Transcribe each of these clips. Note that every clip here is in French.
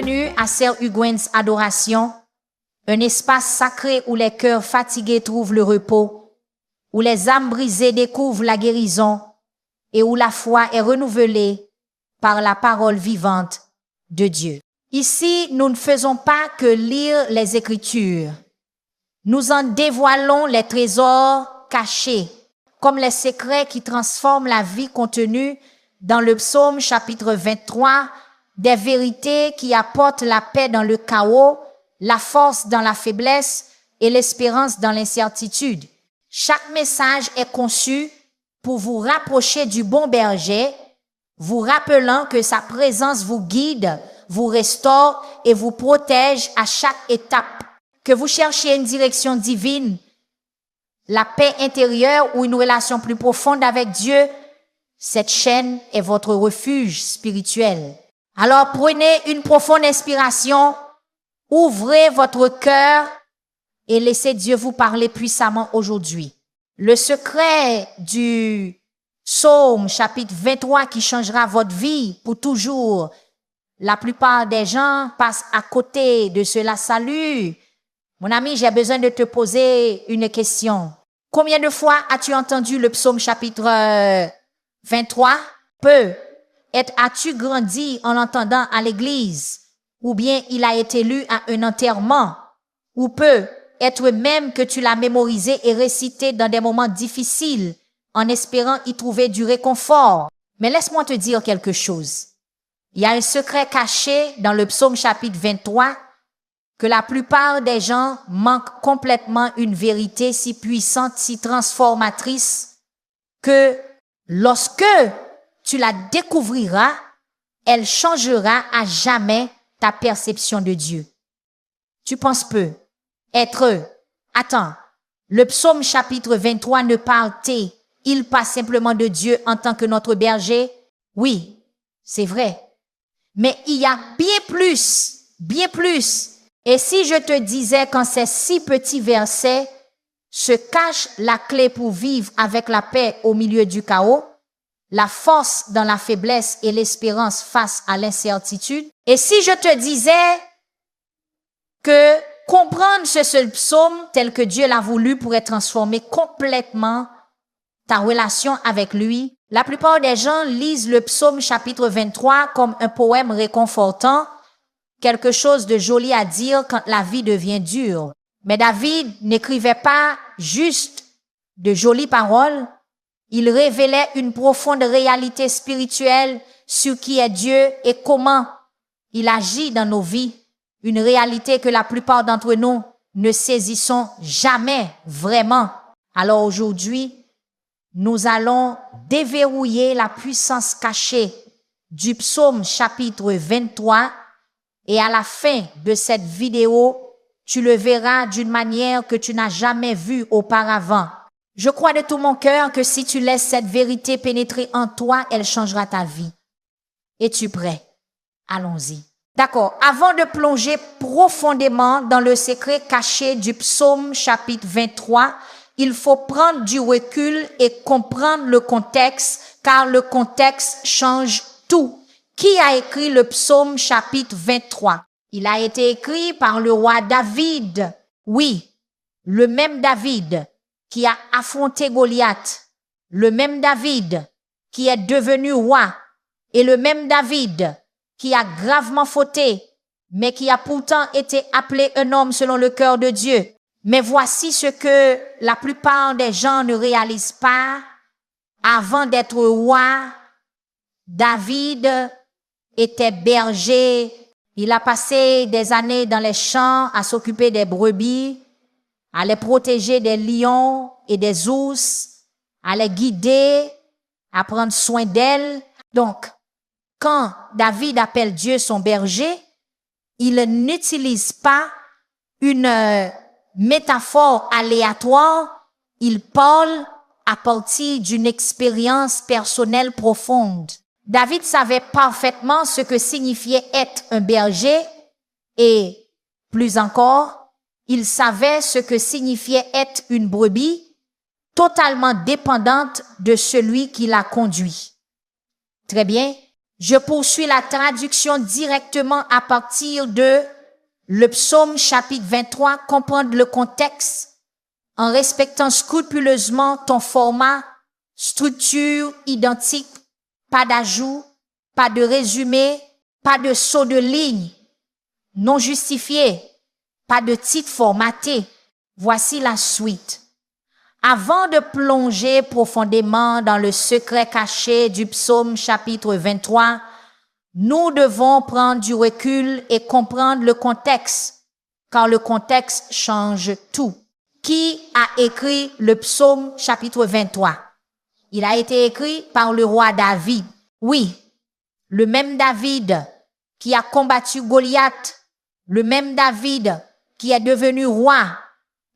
bienvenue à Sœur Huguen's Adoration, un espace sacré où les cœurs fatigués trouvent le repos, où les âmes brisées découvrent la guérison et où la foi est renouvelée par la parole vivante de Dieu. Ici, nous ne faisons pas que lire les Écritures. Nous en dévoilons les trésors cachés, comme les secrets qui transforment la vie contenus dans le psaume chapitre 23, des vérités qui apportent la paix dans le chaos, la force dans la faiblesse et l'espérance dans l'incertitude. Chaque message est conçu pour vous rapprocher du bon berger, vous rappelant que sa présence vous guide, vous restaure et vous protège à chaque étape. Que vous cherchiez une direction divine, la paix intérieure ou une relation plus profonde avec Dieu, cette chaîne est votre refuge spirituel. Alors prenez une profonde inspiration, ouvrez votre cœur et laissez Dieu vous parler puissamment aujourd'hui. Le secret du psaume chapitre 23 qui changera votre vie pour toujours. La plupart des gens passent à côté de cela. Salut! Mon ami, j'ai besoin de te poser une question. Combien de fois as-tu entendu le psaume chapitre 23? Peu. As-tu grandi en l'entendant à l'église? Ou bien il a été lu à un enterrement? Ou peu. Être même que tu l'as mémorisé et récité dans des moments difficiles en espérant y trouver du réconfort. Mais laisse-moi te dire quelque chose. Il y a un secret caché dans le psaume chapitre 23 que la plupart des gens manquent complètement une vérité si puissante, si transformatrice que lorsque tu la découvriras, elle changera à jamais ta perception de Dieu. Tu penses peu. Attends, le psaume chapitre 23 ne parle-t-il pas simplement de Dieu en tant que notre berger? Oui, c'est vrai. Mais il y a bien plus. Et si je te disais qu'en ces 6 petits versets se cache la clé pour vivre avec la paix au milieu du chaos, la force dans la faiblesse et l'espérance face à l'incertitude. Et si je te disais que comprendre ce seul psaume tel que Dieu l'a voulu pourrait transformer complètement ta relation avec lui. La plupart des gens lisent le psaume chapitre 23 comme un poème réconfortant, quelque chose de joli à dire quand la vie devient dure. Mais David n'écrivait pas juste de jolies paroles. Il révélait une profonde réalité spirituelle sur qui est Dieu et comment il agit dans nos vies. Une réalité que la plupart d'entre nous ne saisissons jamais vraiment. Alors aujourd'hui, nous allons déverrouiller la puissance cachée du psaume chapitre 23 et à la fin de cette vidéo, tu le verras d'une manière que tu n'as jamais vue auparavant. Je crois de tout mon cœur que si tu laisses cette vérité pénétrer en toi, elle changera ta vie. Es-tu prêt? Allons-y. D'accord. Avant de plonger profondément dans le secret caché du psaume chapitre 23, il faut prendre du recul et comprendre le contexte, car le contexte change tout. Qui a écrit le psaume chapitre 23? Il a été écrit par le roi David. Oui, le même David qui a affronté Goliath, le même David qui est devenu roi et le même David qui a gravement fauté, mais qui a pourtant été appelé un homme selon le cœur de Dieu. Mais voici ce que la plupart des gens ne réalisent pas. Avant d'être roi, David était berger. Il a passé des années dans les champs à s'occuper des brebis, à les protéger des lions et des ours, à les guider, à prendre soin d'elles. Donc, quand David appelle Dieu son berger, il n'utilise pas une métaphore aléatoire, il parle à partir d'une expérience personnelle profonde. David savait parfaitement ce que signifiait être un berger et, plus encore, il savait ce que signifiait être une brebis totalement dépendante de celui qui l'a conduit. Très bien. Je poursuis la traduction directement à partir de le psaume chapitre 23, comprendre le contexte en respectant scrupuleusement ton format, structure identique, pas d'ajout, pas de résumé, pas de saut de ligne, non justifié, pas de titre formaté. Voici la suite. Avant de plonger profondément dans le secret caché du psaume chapitre 23, nous devons prendre du recul et comprendre le contexte, car le contexte change tout. Qui a écrit le psaume chapitre 23? Il a été écrit par le roi David. Oui, le même David qui a combattu Goliath, le même David qui est devenu roi,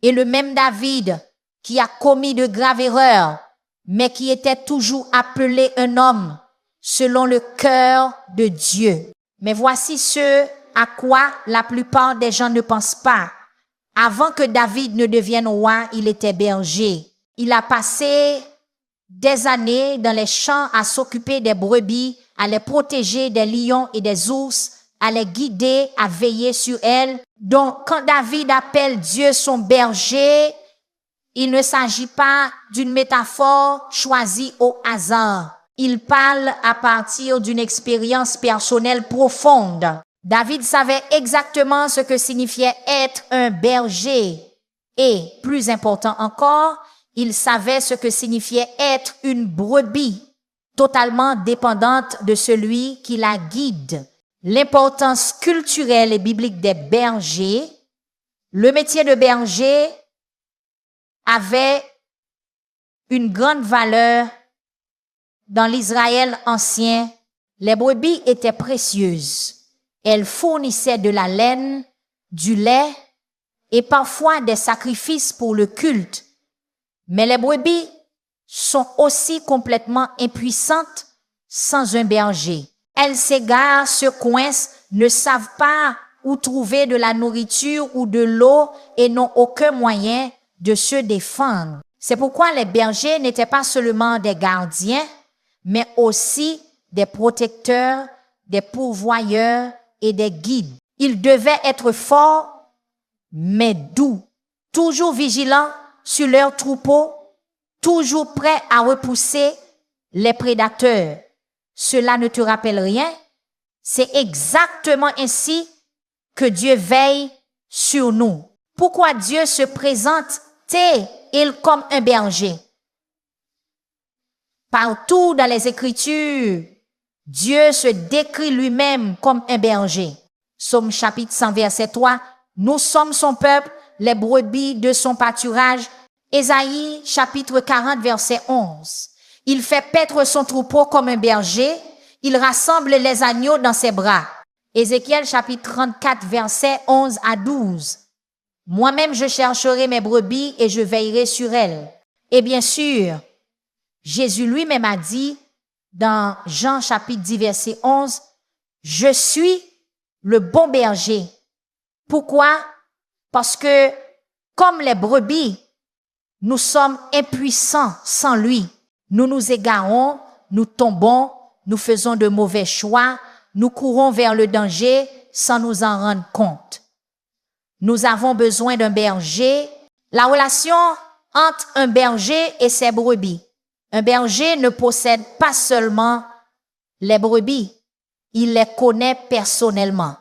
et le même David qui a commis de graves erreurs, mais qui était toujours appelé un homme selon le cœur de Dieu. Mais voici ce à quoi la plupart des gens ne pensent pas. Avant que David ne devienne roi, il était berger. Il a passé des années dans les champs à s'occuper des brebis, à les protéger des lions et des ours, à les guider, à veiller sur elles. Donc, quand David appelle Dieu son berger, il ne s'agit pas d'une métaphore choisie au hasard. Il parle à partir d'une expérience personnelle profonde. David savait exactement ce que signifiait être un berger. Et, plus important encore, il savait ce que signifiait être une brebis, totalement dépendante de celui qui la guide. L'importance culturelle et biblique des bergers, le métier de berger avait une grande valeur dans l'Israël ancien. Les brebis étaient précieuses. Elles fournissaient de la laine, du lait et parfois des sacrifices pour le culte. Mais les brebis sont aussi complètement impuissantes sans un berger. Elles s'égarent, se coincent, ne savent pas où trouver de la nourriture ou de l'eau et n'ont aucun moyen de se défendre. C'est pourquoi les bergers n'étaient pas seulement des gardiens, mais aussi des protecteurs, des pourvoyeurs et des guides. Ils devaient être forts, mais doux, toujours vigilants sur leurs troupeaux, toujours prêts à repousser les prédateurs. Cela ne te rappelle rien? C'est exactement ainsi que Dieu veille sur nous. Pourquoi Dieu se présente-t-il comme un berger? Partout dans les Écritures, Dieu se décrit lui-même comme un berger. Psaume chapitre 100 verset 3, nous sommes son peuple, les brebis de son pâturage. Ésaïe chapitre 40 verset 11. Il fait paître son troupeau comme un berger, il rassemble les agneaux dans ses bras. Ézéchiel chapitre 34 verset 11 à 12. Moi-même je chercherai mes brebis et je veillerai sur elles. Et bien sûr, Jésus lui-même a dit dans Jean chapitre 10 verset 11, je suis le bon berger. Pourquoi? Parce que comme les brebis, nous sommes impuissants sans lui. Nous nous égarons, nous tombons, nous faisons de mauvais choix, nous courons vers le danger sans nous en rendre compte. Nous avons besoin d'un berger. La relation entre un berger et ses brebis. Un berger ne possède pas seulement les brebis, il les connaît personnellement.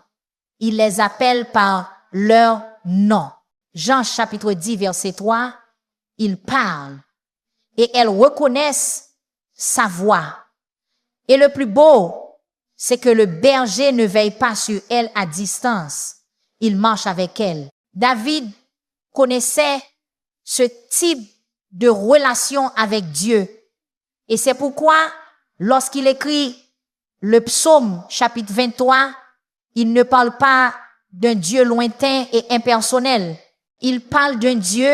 Il les appelle par leur nom. Jean chapitre 10 verset 3, il parle et elles reconnaissent sa voix. Et le plus beau, c'est que le berger ne veille pas sur elles à distance. Il marche avec elles. David connaissait ce type de relation avec Dieu. Et c'est pourquoi, lorsqu'il écrit le psaume chapitre 23, il ne parle pas d'un Dieu lointain et impersonnel. Il parle d'un Dieu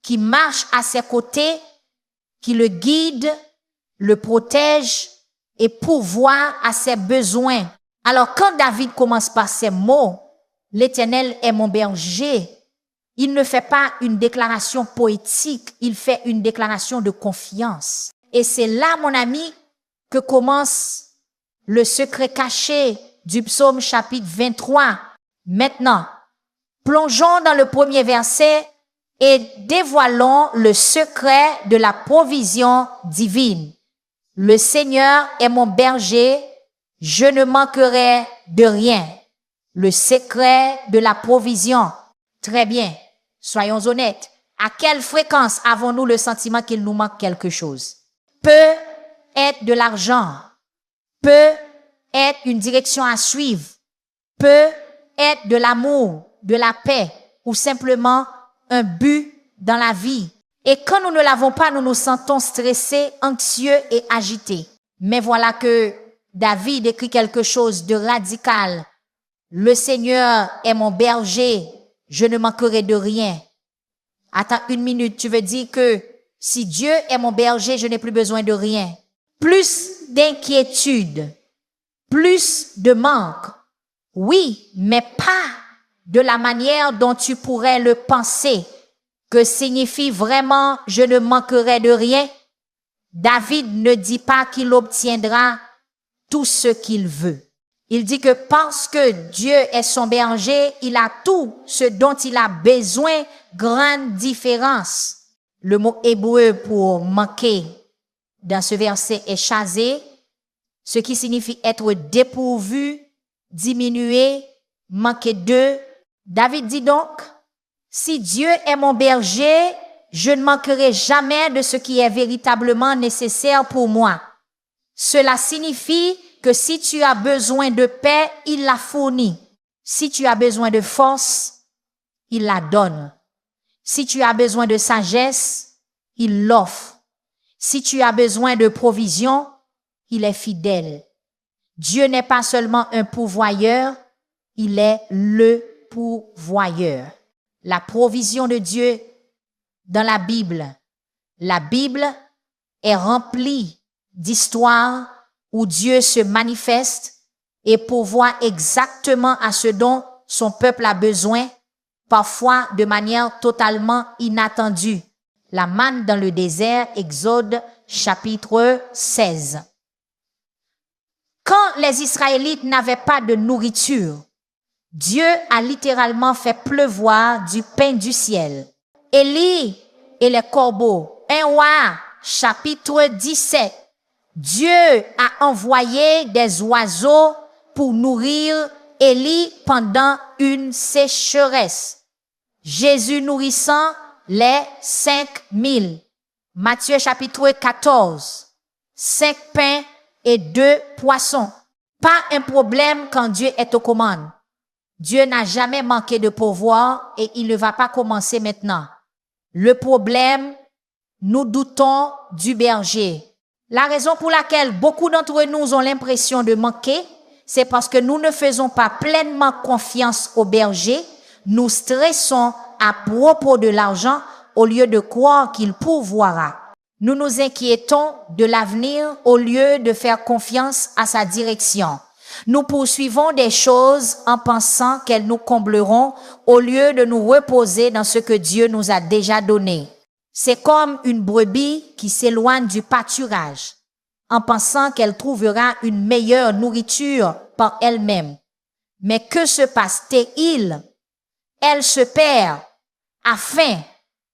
qui marche à ses côtés, qui le guide, le protège et pourvoit à ses besoins. Alors quand David commence par ces mots, l'Éternel est mon berger, il ne fait pas une déclaration poétique, il fait une déclaration de confiance. Et c'est là, mon ami, que commence le secret caché du psaume chapitre 23. Maintenant, plongeons dans le premier verset et dévoilons le secret de la provision divine. Le Seigneur est mon berger, je ne manquerai de rien. Le secret de la provision. Très bien, soyons honnêtes. À quelle fréquence avons-nous le sentiment qu'il nous manque quelque chose? Peut être de l'argent, peut être une direction à suivre, peut être de l'amour, de la paix ou simplement un but dans la vie. Et quand nous ne l'avons pas, nous nous sentons stressés, anxieux et agités. Mais voilà que David écrit quelque chose de radical. Le Seigneur est mon berger, je ne manquerai de rien. Attends une minute, tu veux dire que si Dieu est mon berger, je n'ai plus besoin de rien. Plus d'inquiétude, plus de manque. Oui, mais pas de la manière dont tu pourrais le penser, que signifie vraiment je ne manquerai de rien. David ne dit pas qu'il obtiendra tout ce qu'il veut. Il dit que parce que Dieu est son berger, il a tout ce dont il a besoin, grande différence. Le mot hébreu pour manquer dans ce verset est chasé, ce qui signifie être dépourvu, diminué, manquer de. David dit donc, si Dieu est mon berger, je ne manquerai jamais de ce qui est véritablement nécessaire pour moi. Cela signifie que si tu as besoin de paix, il la fournit. Si tu as besoin de force, il la donne. Si tu as besoin de sagesse, il l'offre. Si tu as besoin de provision, il est fidèle. Dieu n'est pas seulement un pourvoyeur, il est le pourvoyeur. La provision de Dieu dans la Bible est remplie d'histoires où Dieu se manifeste et pourvoit exactement à ce dont son peuple a besoin, parfois de manière totalement inattendue. La manne dans le désert, Exode chapitre 16. Quand les Israélites n'avaient pas de nourriture, Dieu a littéralement fait pleuvoir du pain du ciel. Élie et les corbeaux, 1 Roi chapitre 17. Dieu a envoyé des oiseaux pour nourrir Élie pendant une sécheresse. Jésus nourrissant les 5000. Matthieu chapitre 14. 5 pains et 2 poissons. Pas un problème quand Dieu est aux commandes. Dieu n'a jamais manqué de pourvoir et il ne va pas commencer maintenant. Le problème, nous doutons du berger. La raison pour laquelle beaucoup d'entre nous ont l'impression de manquer, c'est parce que nous ne faisons pas pleinement confiance au berger. Nous stressons à propos de l'argent au lieu de croire qu'il pourvoira. Nous nous inquiétons de l'avenir au lieu de faire confiance à sa direction. Nous poursuivons des choses en pensant qu'elles nous combleront au lieu de nous reposer dans ce que Dieu nous a déjà donné. C'est comme une brebis qui s'éloigne du pâturage en pensant qu'elle trouvera une meilleure nourriture par elle-même. Mais que se passe-t-il? Elle se perd, a faim,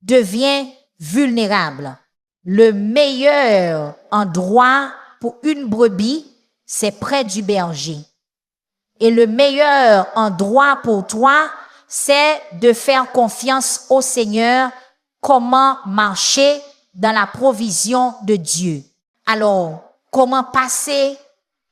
devient vulnérable. Le meilleur endroit pour une brebis, c'est près du berger. Et le meilleur endroit pour toi, c'est de faire confiance au Seigneur. Comment marcher dans la provision de Dieu. Alors, comment passer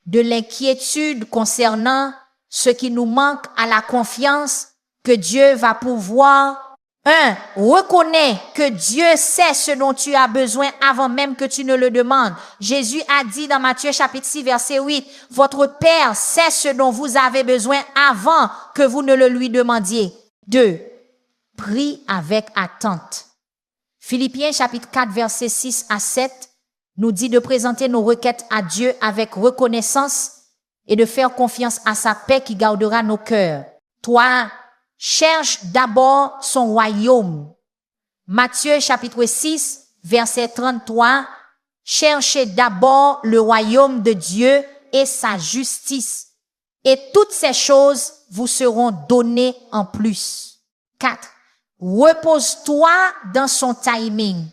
de l'inquiétude concernant ce qui nous manque à la confiance que Dieu va pouvoir? 1. Reconnais que Dieu sait ce dont tu as besoin avant même que tu ne le demandes. Jésus a dit dans Matthieu chapitre 6 verset 8, « Votre Père sait ce dont vous avez besoin avant que vous ne le lui demandiez. » 2. Prie avec attente. Philippiens chapitre 4 verset 6 à 7 nous dit de présenter nos requêtes à Dieu avec reconnaissance et de faire confiance à sa paix qui gardera nos cœurs. 3. Cherche d'abord son royaume. Matthieu chapitre 6 verset 33. Cherchez d'abord le royaume de Dieu et sa justice. Et toutes ces choses vous seront données en plus. 4. Repose-toi dans son timing.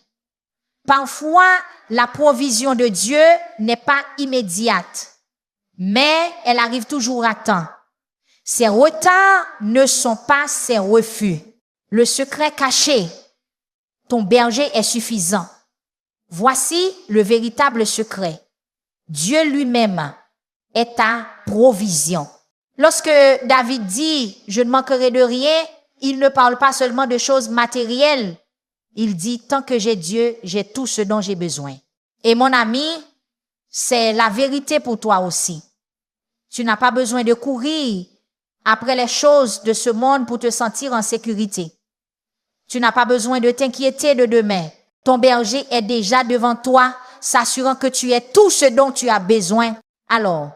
Parfois, la provision de Dieu n'est pas immédiate, mais elle arrive toujours à temps. Ses retards ne sont pas ses refus. Le secret caché, ton berger est suffisant. Voici le véritable secret. Dieu lui-même est ta provision. Lorsque David dit « je ne manquerai de rien », il ne parle pas seulement de choses matérielles. Il dit « tant que j'ai Dieu, j'ai tout ce dont j'ai besoin ». Et mon ami, c'est la vérité pour toi aussi. Tu n'as pas besoin de courir après les choses de ce monde pour te sentir en sécurité. Tu n'as pas besoin de t'inquiéter de demain. Ton berger est déjà devant toi, s'assurant que tu es tout ce dont tu as besoin. Alors,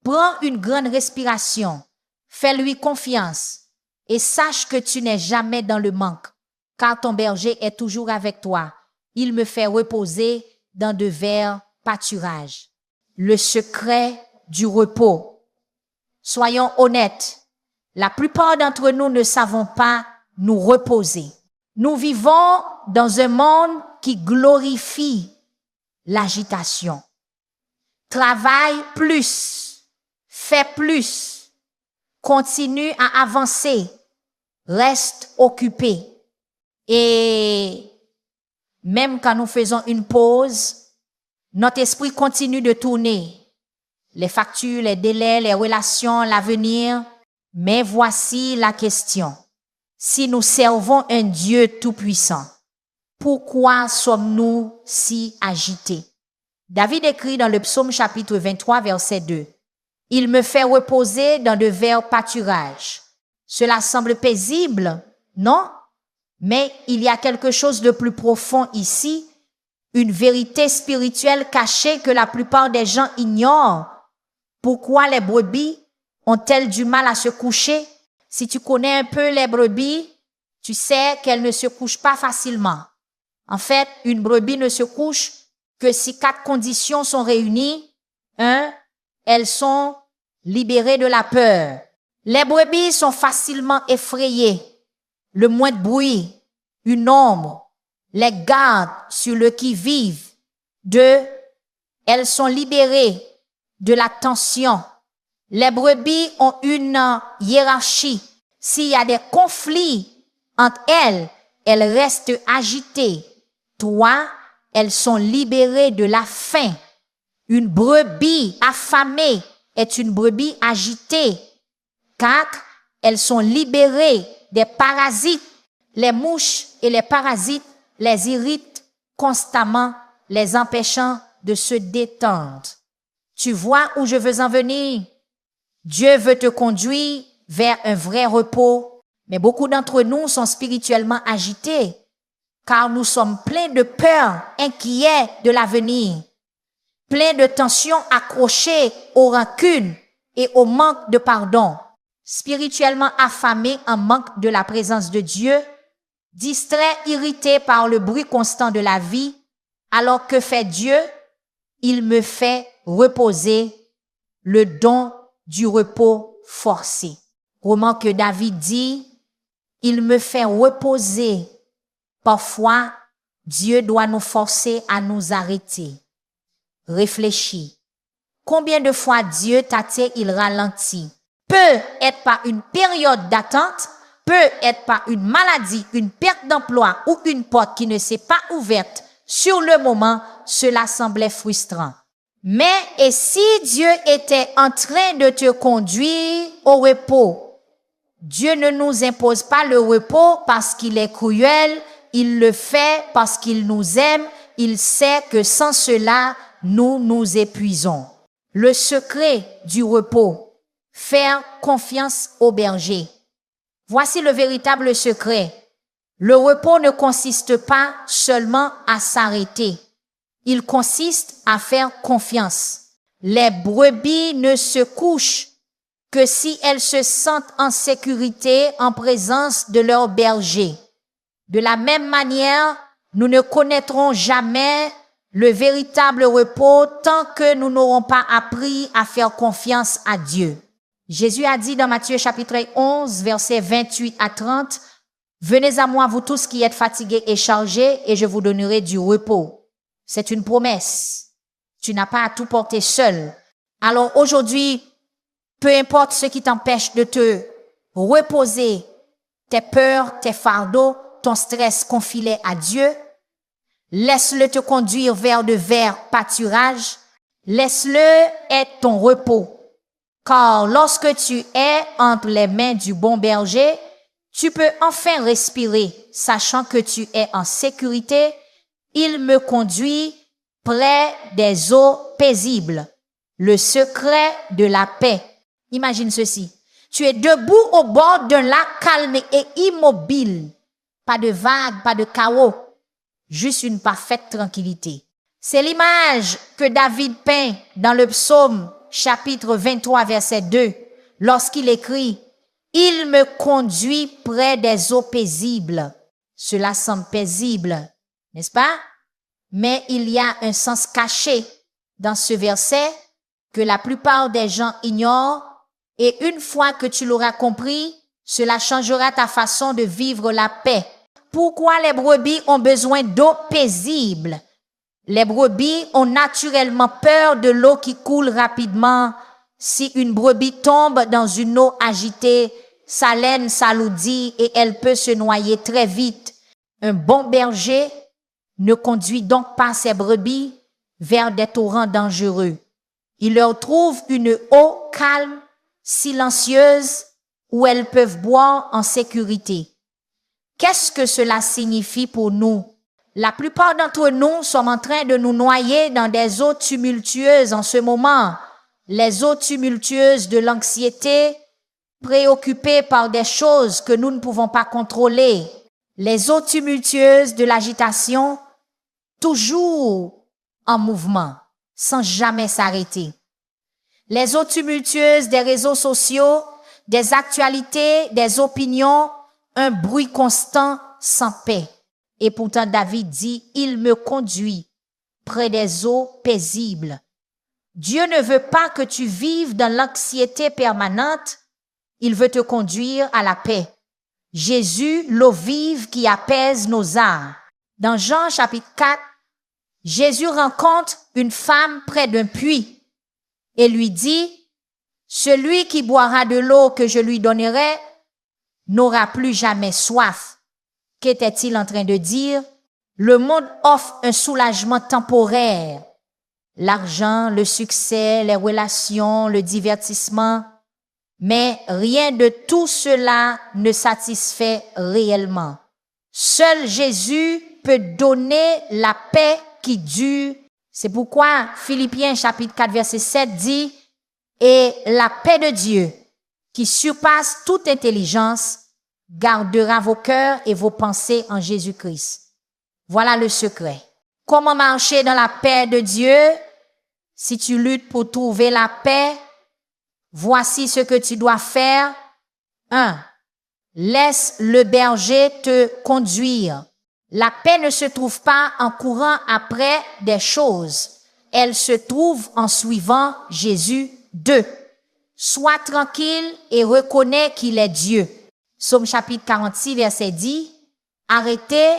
prends une grande respiration, fais-lui confiance et sache que tu n'es jamais dans le manque, car ton berger est toujours avec toi. Il me fait reposer dans de verts pâturages. Le secret du repos. Soyons honnêtes, la plupart d'entre nous ne savons pas nous reposer. Nous vivons dans un monde qui glorifie l'agitation. Travaille plus, fais plus, continue à avancer, reste occupé. Et même quand nous faisons une pause, notre esprit continue de tourner. Les factures, les délais, les relations, l'avenir. Mais voici la question. Si nous servons un Dieu tout-puissant, pourquoi sommes-nous si agités? David écrit dans le psaume chapitre 23, verset 2. « Il me fait reposer dans de verts pâturages. » Cela semble paisible, non? Mais il y a quelque chose de plus profond ici, une vérité spirituelle cachée que la plupart des gens ignorent. Pourquoi les brebis ont-elles du mal à se coucher? Si tu connais un peu les brebis, tu sais qu'elles ne se couchent pas facilement. En fait, une brebis ne se couche que si 4 conditions sont réunies. 1. Elles sont libérées de la peur. Les brebis sont facilement effrayées. Le moins de bruit, une ombre, les garde sur le qui-vive. 2. Elles sont libérées de la tension. Les brebis ont une hiérarchie. S'il y a des conflits entre elles, elles restent agitées. 3. Elles sont libérées de la faim. Une brebis affamée est une brebis agitée. 4. Elles sont libérées des parasites. Les mouches et les parasites les irritent constamment, les empêchant de se détendre. Tu vois où je veux en venir? Dieu veut te conduire vers un vrai repos, mais beaucoup d'entre nous sont spirituellement agités, car nous sommes pleins de peur, inquiets de l'avenir, pleins de tensions accrochées aux rancunes et au manque de pardon, spirituellement affamés en manque de la présence de Dieu, distraits, irrités par le bruit constant de la vie. Alors que fait Dieu? Il me fait reposer, le don du repos forcé. Comment que David dit, il me fait reposer. Parfois, Dieu doit nous forcer à nous arrêter. Réfléchis. Combien de fois Dieu t'a dit il ralentit? Peut être par une période d'attente, peut être par une maladie, une perte d'emploi ou une porte qui ne s'est pas ouverte. Sur le moment, cela semblait frustrant. Mais et si Dieu était en train de te conduire au repos? Dieu ne nous impose pas le repos parce qu'il est cruel, il le fait parce qu'il nous aime, il sait que sans cela, nous nous épuisons. Le secret du repos, faire confiance au berger. Voici le véritable secret. Le repos ne consiste pas seulement à s'arrêter. Il consiste à faire confiance. Les brebis ne se couchent que si elles se sentent en sécurité en présence de leur berger. De la même manière, nous ne connaîtrons jamais le véritable repos tant que nous n'aurons pas appris à faire confiance à Dieu. Jésus a dit dans Matthieu chapitre 11, versets 28 à 30, « Venez à moi, vous tous qui êtes fatigués et chargés, et je vous donnerai du repos. » C'est une promesse. Tu n'as pas à tout porter seul. Alors aujourd'hui, peu importe ce qui t'empêche de te reposer, tes peurs, tes fardeaux, ton stress, confie-les à Dieu. Laisse-le te conduire vers de verts pâturages. Laisse-le être ton repos. Car lorsque tu es entre les mains du bon berger, tu peux enfin respirer, sachant que tu es en sécurité. Il me conduit près des eaux paisibles. Le secret de la paix. Imagine ceci. Tu es debout au bord d'un lac calme et immobile. Pas de vagues, pas de chaos. Juste une parfaite tranquillité. C'est l'image que David peint dans le psaume chapitre 23 verset 2 lorsqu'il écrit « Il me conduit près des eaux paisibles ». Cela semble paisible, n'est-ce pas? Mais il y a un sens caché dans ce verset que la plupart des gens ignorent et une fois que tu l'auras compris, cela changera ta façon de vivre la paix. Pourquoi les brebis ont besoin d'eau paisible? Les brebis ont naturellement peur de l'eau qui coule rapidement. Si une brebis tombe dans une eau agitée, sa laine s'alourdit et elle peut se noyer très vite. Un bon berger ne conduit donc pas ses brebis vers des torrents dangereux. Il leur trouve une eau calme, silencieuse, où elles peuvent boire en sécurité. Qu'est-ce que cela signifie pour nous? La plupart d'entre nous sommes en train de nous noyer dans des eaux tumultueuses en ce moment. Les eaux tumultueuses de l'anxiété, préoccupées par des choses que nous ne pouvons pas contrôler. Les eaux tumultueuses de l'agitation, toujours en mouvement, sans jamais s'arrêter. Les eaux tumultueuses des réseaux sociaux, des actualités, des opinions, un bruit constant sans paix. Et pourtant David dit, il me conduit près des eaux paisibles. Dieu ne veut pas que tu vives dans l'anxiété permanente, il veut te conduire à la paix. Jésus, l'eau vive qui apaise nos âmes. Dans Jean chapitre 4, Jésus rencontre une femme près d'un puits et lui dit, celui qui boira de l'eau que je lui donnerai n'aura plus jamais soif. Qu'était-il en train de dire? Le monde offre un soulagement temporaire. L'argent, le succès, les relations, le divertissement. Mais rien de tout cela ne satisfait réellement. Seul Jésus peut donner la paix qui dure. C'est pourquoi Philippiens chapitre 4 verset 7 dit « Et la paix de Dieu, qui surpasse toute intelligence, gardera vos cœurs et vos pensées en Jésus-Christ. » Voilà le secret. Comment marcher dans la paix de Dieu? Si tu luttes pour trouver la paix, voici ce que tu dois faire. 1. Laisse le berger te conduire. La paix ne se trouve pas en courant après des choses. Elle se trouve en suivant Jésus. 2. Sois tranquille et reconnais qu'il est Dieu. Psaume chapitre 46, verset 10. Arrêtez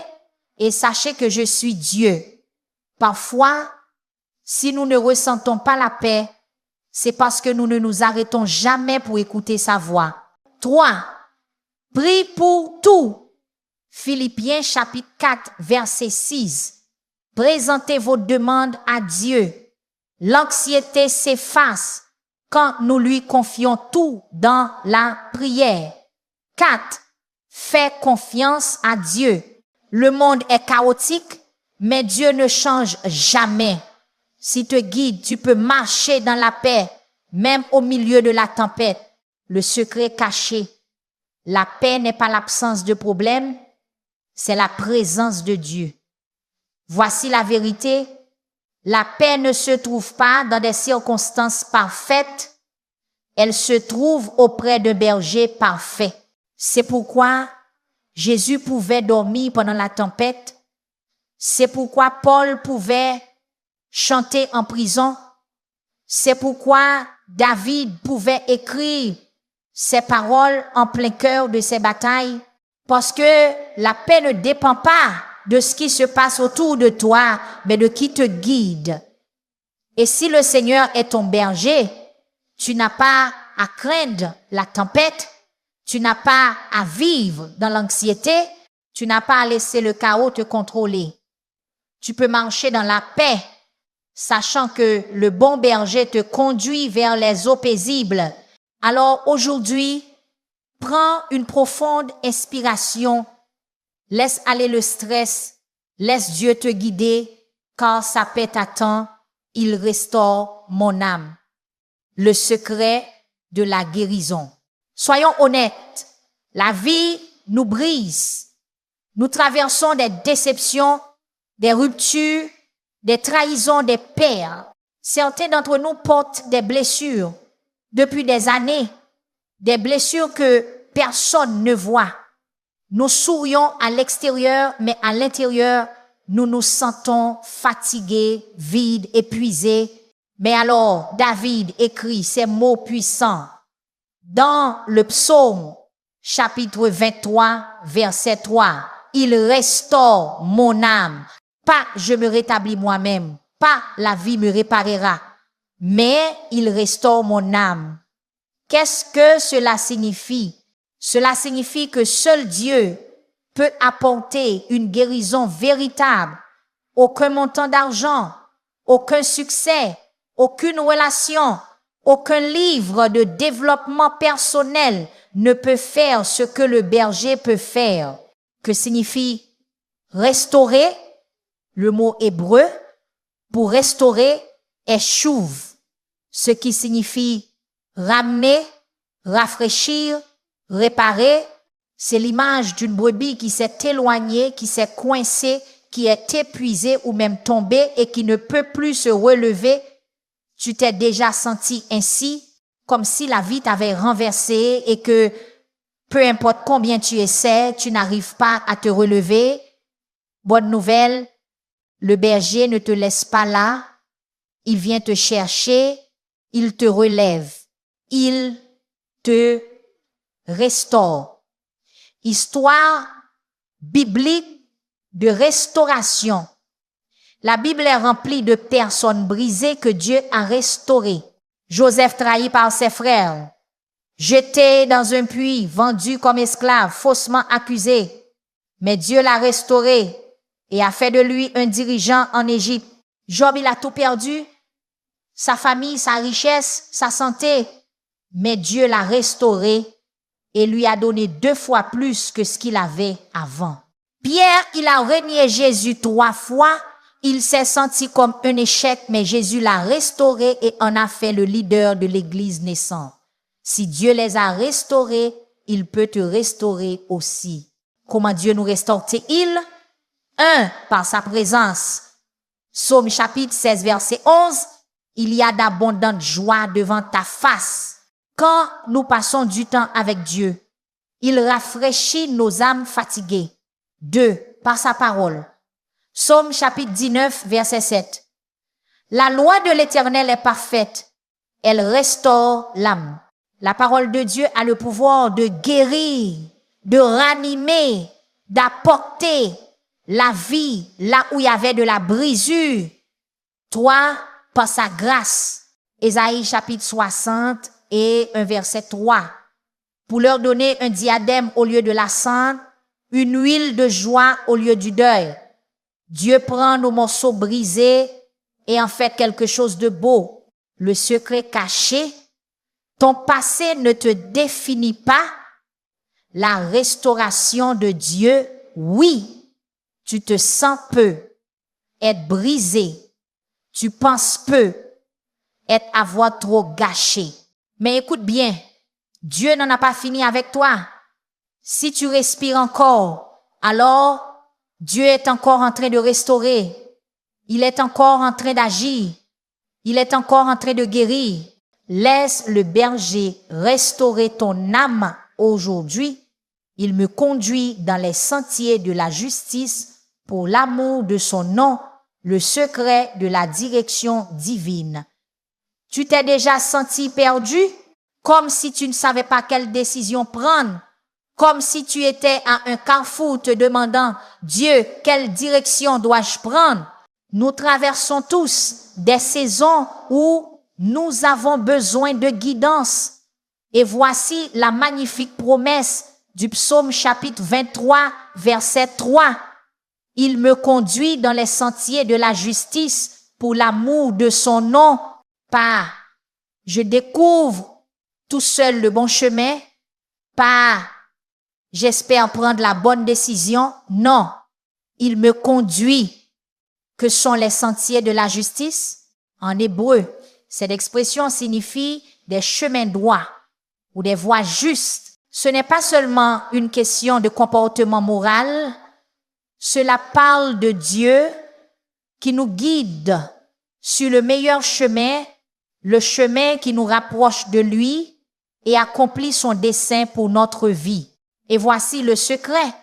et sachez que je suis Dieu. Parfois, si nous ne ressentons pas la paix, c'est parce que nous ne nous arrêtons jamais pour écouter sa voix. 3. Prie pour tout. Philippiens chapitre 4, verset 6. Présentez vos demandes à Dieu. L'anxiété s'efface quand nous lui confions tout dans la prière. 4. Fais confiance à Dieu. Le monde est chaotique, mais Dieu ne change jamais. S'il te guide, tu peux marcher dans la paix, même au milieu de la tempête. Le secret caché. La paix n'est pas l'absence de problème, c'est la présence de Dieu. Voici la vérité. La paix ne se trouve pas dans des circonstances parfaites. Elle se trouve auprès d'un berger parfait. C'est pourquoi Jésus pouvait dormir pendant la tempête. C'est pourquoi Paul pouvait chanter en prison. C'est pourquoi David pouvait écrire ses paroles en plein cœur de ses batailles, parce que la paix ne dépend pas de ce qui se passe autour de toi, mais de qui te guide. Et si le Seigneur est ton berger, tu n'as pas à craindre la tempête, tu n'as pas à vivre dans l'anxiété, tu n'as pas à laisser le chaos te contrôler. Tu peux marcher dans la paix, sachant que le bon berger te conduit vers les eaux paisibles. Alors aujourd'hui, prends une profonde inspiration, laisse aller le stress, laisse Dieu te guider, car sa paix t'attend, il restaure mon âme. Le secret de la guérison. Soyons honnêtes, la vie nous brise. Nous traversons des déceptions, des ruptures, des trahisons, des pertes. Certains d'entre nous portent des blessures depuis des années, des blessures que personne ne voit. Nous sourions à l'extérieur, mais à l'intérieur, nous nous sentons fatigués, vides, épuisés. Mais alors, David écrit ces mots puissants dans le psaume, chapitre 23, verset 3. Il restaure mon âme. Pas je me rétablis moi-même, pas la vie me réparera, mais il restaure mon âme. Qu'est-ce que cela signifie? Cela signifie que seul Dieu peut apporter une guérison véritable. Aucun montant d'argent, aucun succès, aucune relation, aucun livre de développement personnel ne peut faire ce que le berger peut faire. Que signifie restaurer? Le mot hébreu pour restaurer est chouv, ce qui signifie ramener, rafraîchir, réparer. C'est l'image d'une brebis qui s'est éloignée, qui s'est coincée, qui est épuisée ou même tombée et qui ne peut plus se relever. Tu t'es déjà senti ainsi, comme si la vie t'avait renversé et que peu importe combien tu essaies, tu n'arrives pas à te relever. Bonne nouvelle, le berger ne te laisse pas là. Il vient te chercher, il te relève, il te restaure. Histoire biblique de restauration. La Bible est remplie de personnes brisées que Dieu a restaurées. Joseph trahi par ses frères, jeté dans un puits, vendu comme esclave, faussement accusé. Mais Dieu l'a restauré et a fait de lui un dirigeant en Égypte. Job, il a tout perdu, sa famille, sa richesse, sa santé. Mais Dieu l'a restauré et lui a donné 2 fois plus que ce qu'il avait avant. Pierre, il a renié Jésus 3 fois. Il s'est senti comme un échec, mais Jésus l'a restauré et en a fait le leader de l'église naissante. Si Dieu les a restaurés, il peut te restaurer aussi. Comment Dieu nous restaure-t-il? 1. Par sa présence. Psaume chapitre 16, verset 11. Il y a d'abondantes joies devant ta face. Quand nous passons du temps avec Dieu, il rafraîchit nos âmes fatiguées. 2. Par sa parole. Psaume chapitre 19, verset 7. La loi de l'Éternel est parfaite. Elle restaure l'âme. La parole de Dieu a le pouvoir de guérir, de ranimer, d'apporter la vie là où il y avait de la brisure. 3. Par sa grâce. Ésaïe chapitre 60 et un verset 3. Pour leur donner un diadème au lieu de la cendre, une huile de joie au lieu du deuil. Dieu prend nos morceaux brisés et en fait quelque chose de beau. Le secret caché, ton passé ne te définit pas. La restauration de Dieu, oui, tu te sens peu, être brisé, tu penses peu, être avoir trop gâché. Mais écoute bien, Dieu n'en a pas fini avec toi. Si tu respires encore, alors Dieu est encore en train de restaurer. Il est encore en train d'agir. Il est encore en train de guérir. Laisse le berger restaurer ton âme aujourd'hui. Il me conduit dans les sentiers de la justice pour l'amour de son nom. le secret de la direction divine. Tu t'es déjà senti perdu, comme si tu ne savais pas quelle décision prendre, comme si tu étais à un carrefour te demandant, Dieu, quelle direction dois-je prendre? Nous traversons tous des saisons où nous avons besoin de guidance. Et voici la magnifique promesse du psaume chapitre 23, verset 3. Il me conduit dans les sentiers de la justice pour l'amour de son nom. Pas, je découvre tout seul le bon chemin. Pas, j'espère prendre la bonne décision. Non, il me conduit. Que sont les sentiers de la justice? En hébreu, cette expression signifie des chemins droits ou des voies justes. Ce n'est pas seulement une question de comportement moral, cela parle de Dieu qui nous guide sur le meilleur chemin, le chemin qui nous rapproche de lui et accomplit son dessein pour notre vie. Et voici le secret.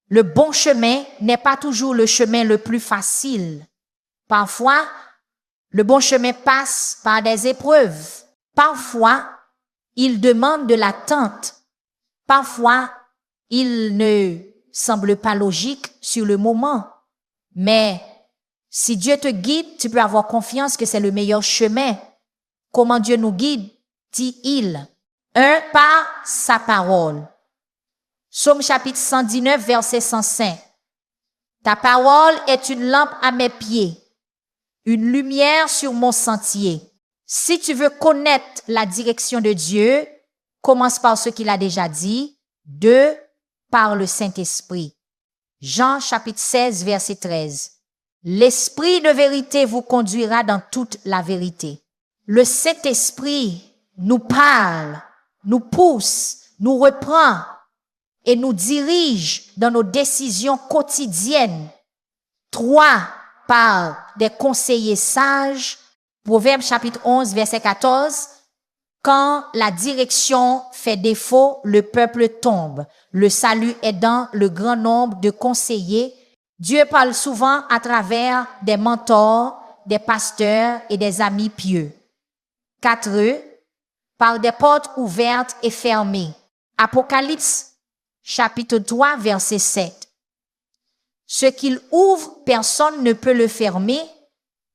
Le bon chemin n'est pas toujours le chemin le plus facile. Parfois, le bon chemin passe par des épreuves. Parfois, il demande de l'attente. Parfois, il ne semble pas logique sur le moment. Mais si Dieu te guide, tu peux avoir confiance que c'est le meilleur chemin. Comment Dieu nous guide? Dit-il. Par sa parole. Psaume chapitre 119, verset 105. Ta parole est une lampe à mes pieds, une lumière sur mon sentier. Si tu veux connaître la direction de Dieu, commence par ce qu'il a déjà dit. 2, par le Saint-Esprit. Jean chapitre 16, verset 13. L'Esprit de vérité vous conduira dans toute la vérité. Le Saint-Esprit nous parle, nous pousse, nous reprend et nous dirige dans nos décisions quotidiennes. 3, par des conseillers sages. Proverbe chapitre 11, verset 14. Quand la direction fait défaut, le peuple tombe. Le salut est dans le grand nombre de conseillers. Dieu parle souvent à travers des mentors, des pasteurs et des amis pieux. 4, par des portes ouvertes et fermées. Apocalypse chapitre 3, verset 7. Ce qu'il ouvre, personne ne peut le fermer,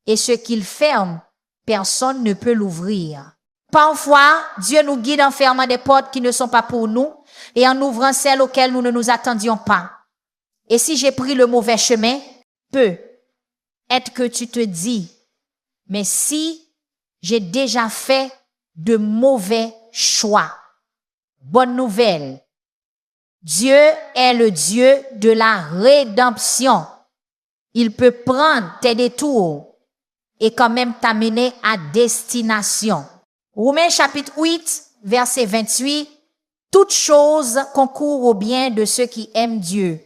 et ce qu'il ferme, personne ne peut l'ouvrir. Parfois, Dieu nous guide en fermant des portes qui ne sont pas pour nous et en ouvrant celles auxquelles nous ne nous attendions pas. Et si j'ai pris le mauvais chemin, peut être que tu te dis, mais si j'ai déjà fait de mauvais choix, bonne nouvelle, Dieu est le Dieu de la rédemption. Il peut prendre tes détours et quand même t'amener à destination. Romains chapitre 8, verset 28. Toute chose concourt au bien de ceux qui aiment Dieu.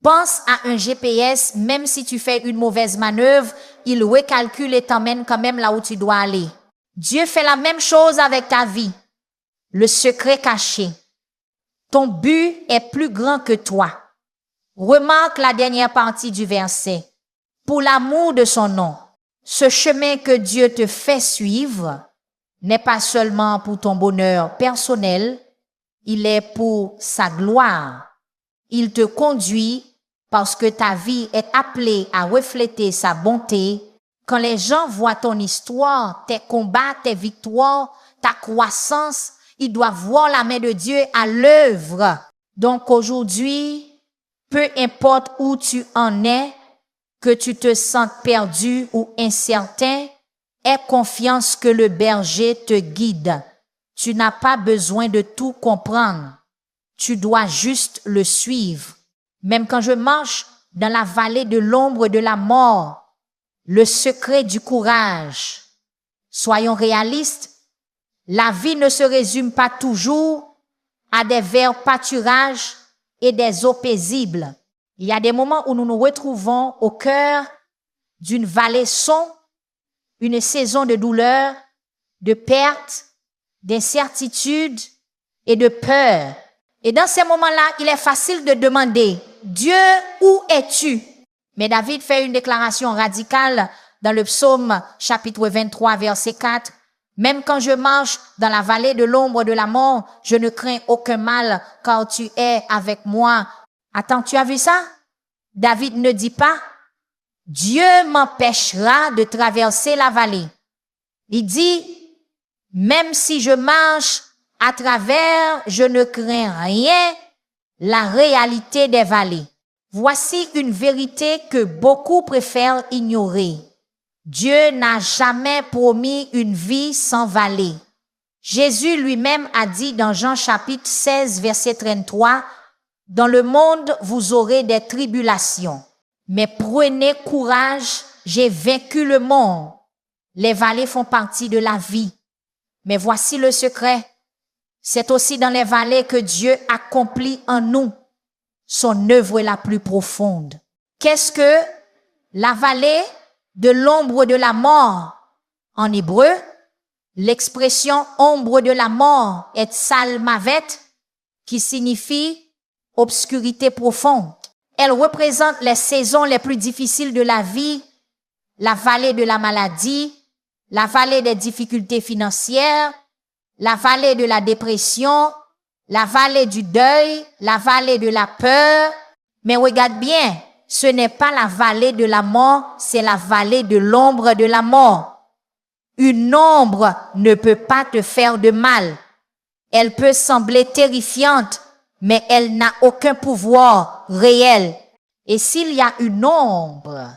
Pense à un GPS, même si tu fais une mauvaise manœuvre, il recalcule et t'emmène quand même là où tu dois aller. Dieu fait la même chose avec ta vie. Le secret caché. Ton but est plus grand que toi. Remarque la dernière partie du verset. Pour l'amour de son nom, ce chemin que Dieu te fait suivre n'est pas seulement pour ton bonheur personnel, il est pour sa gloire. Il te conduit parce que ta vie est appelée à refléter sa bonté. Quand les gens voient ton histoire, tes combats, tes victoires, ta croissance, ils doivent voir la main de Dieu à l'œuvre. Donc aujourd'hui, peu importe où tu en es, que tu te sentes perdu ou incertain, aie confiance que le berger te guide. Tu n'as pas besoin de tout comprendre. Tu dois juste le suivre. Même quand je marche dans la vallée de l'ombre de la mort, le secret du courage. Soyons réalistes. La vie ne se résume pas toujours à des verts pâturages et des eaux paisibles. Il y a des moments où nous nous retrouvons au cœur d'une vallée sombre, une saison de douleur, de perte, d'incertitude et de peur. Et dans ces moments-là, il est facile de demander, Dieu, où es-tu? Mais David fait une déclaration radicale dans le psaume chapitre 23, verset 4. Même quand je marche dans la vallée de l'ombre de la mort, je ne crains aucun mal, car tu es avec moi. Attends, tu as vu ça? David ne dit pas, Dieu m'empêchera de traverser la vallée. Il dit, même si je marche à travers, je ne crains rien, la réalité des vallées. Voici une vérité que beaucoup préfèrent ignorer. Dieu n'a jamais promis une vie sans vallée. Jésus lui-même a dit dans Jean chapitre 16, verset 33, « Dans le monde, vous aurez des tribulations, mais prenez courage, j'ai vaincu le monde. » Les vallées font partie de la vie. Mais voici le secret. C'est aussi dans les vallées que Dieu accomplit en nous son œuvre la plus profonde. Qu'est-ce que la vallée de l'ombre de la mort? En hébreu, l'expression ombre de la mort est salmavet, qui signifie obscurité profonde. Elle représente les saisons les plus difficiles de la vie, la vallée de la maladie, la vallée des difficultés financières, la vallée de la dépression, la vallée du deuil, la vallée de la peur. Mais regarde bien, ce n'est pas la vallée de la mort, c'est la vallée de l'ombre de la mort. Une ombre ne peut pas te faire de mal. Elle peut sembler terrifiante, mais elle n'a aucun pouvoir réel. Et s'il y a une ombre,